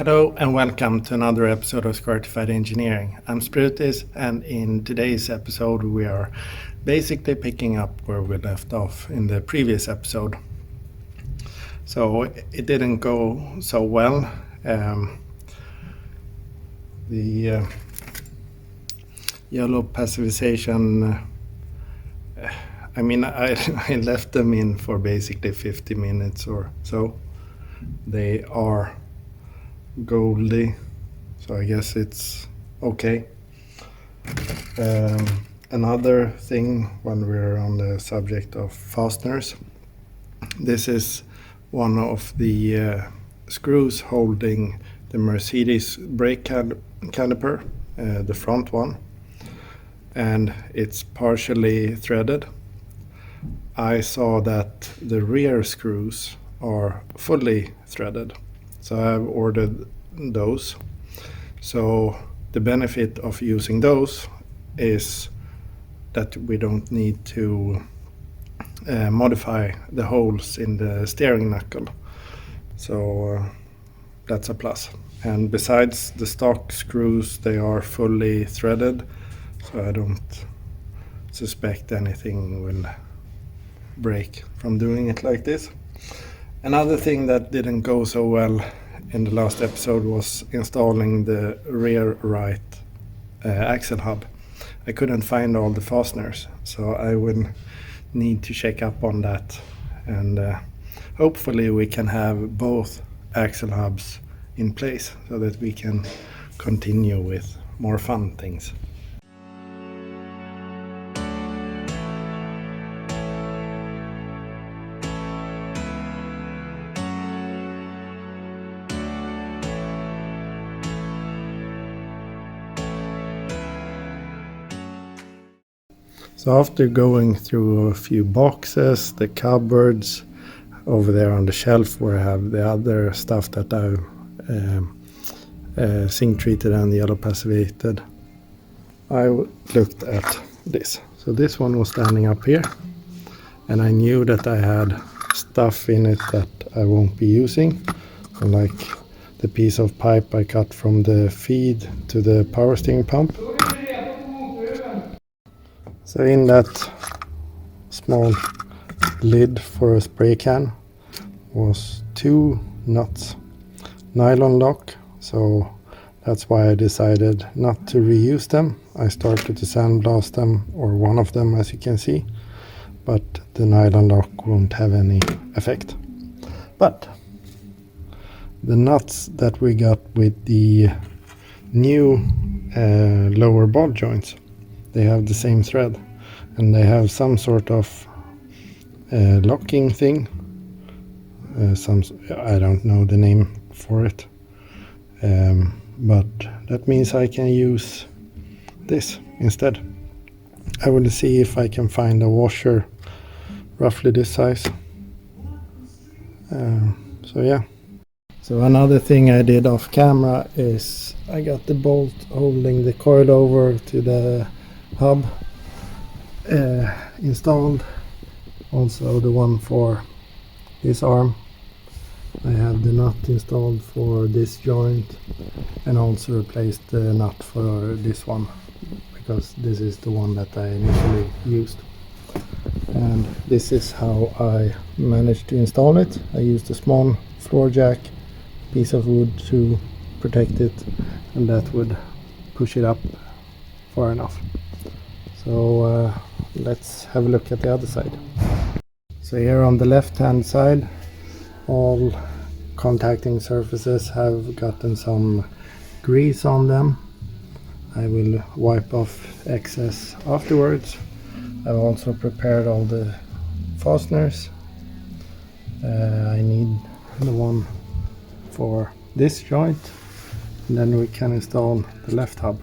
Hello and welcome to another episode of SqEngineering. I'm Sprutis, and in today's episode we are basically picking up where we left off in the previous episode. So it didn't go so well. The yellow passivization, I left them in for basically 50 minutes or so. They are goldy, so I guess it's okay. Another thing when we're on the subject of fasteners, this is one of the screws holding the Mercedes brake caliper, the front one, and it's partially threaded. I saw that the rear screws are fully threaded, so I've ordered those. So the benefit of using those is that we don't need to modify the holes in the steering knuckle. So that's a plus. And besides the stock screws, they are fully threaded, so I don't suspect anything will break from doing it like this. Another thing that didn't go so well in the last episode was installing the rear right axle hub. I couldn't find all the fasteners, so I will need to check up on that, and hopefully we can have both axle hubs in place so that we can continue with more fun things. So after going through a few boxes, the cupboards, over there on the shelf where I have the other stuff that I've zinc treated and yellow passivated, I looked at this. So this one was standing up here, and I knew that I had stuff in it that I won't be using, like the piece of pipe I cut from the feed to the power steering pump. So in that small lid for a spray can was 2 nuts, nylon lock, so that's why I decided not to reuse them. I started to sandblast them, or one of them, as you can see, but the nylon lock won't have any effect. But the nuts that we got with the new lower ball joints, they have the same thread, and they have some sort of locking thing. I don't know the name for it, but that means I can use this instead. I will see if I can find a washer roughly this size. So yeah. So another thing I did off camera is I got the bolt holding the coil over to the hub installed, also the one for this arm. I have the nut installed for this joint, and also replaced the nut for this one, because this is the one that I initially used. And this is how I managed to install it. I used a small floor jack, piece of wood to protect it, and that would push it up far enough. So let's have a look at the other side. So here on the left hand side, all contacting surfaces have gotten some grease on them. I will wipe off excess afterwards. I've also prepared all the fasteners. I need the one for this joint, and then we can install the left hub.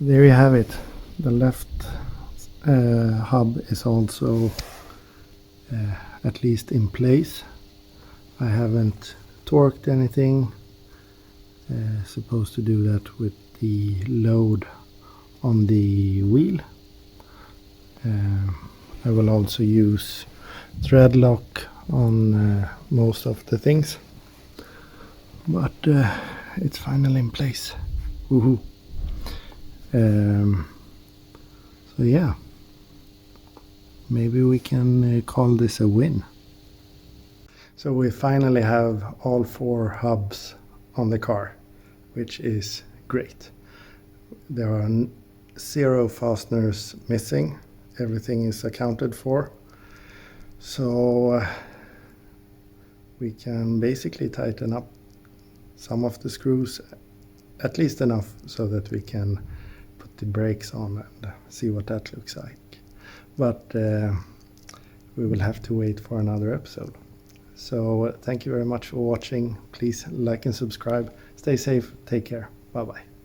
there you have it. The left hub is also at least in place. I haven't torqued anything. Supposed to do that with the load on the wheel. I will also use thread lock on most of the things, but it's finally in place. Woohoo! So yeah, maybe we can call this a win. So we finally have all 4 hubs on the car, which is great. There are 0 fasteners missing. Everything is accounted for. So we can basically tighten up some of the screws, at least enough so that we can put the brakes on and see what that looks like. But we will have to wait for another episode. So thank you very much for watching. Please like and subscribe. Stay safe. Take care. Bye bye.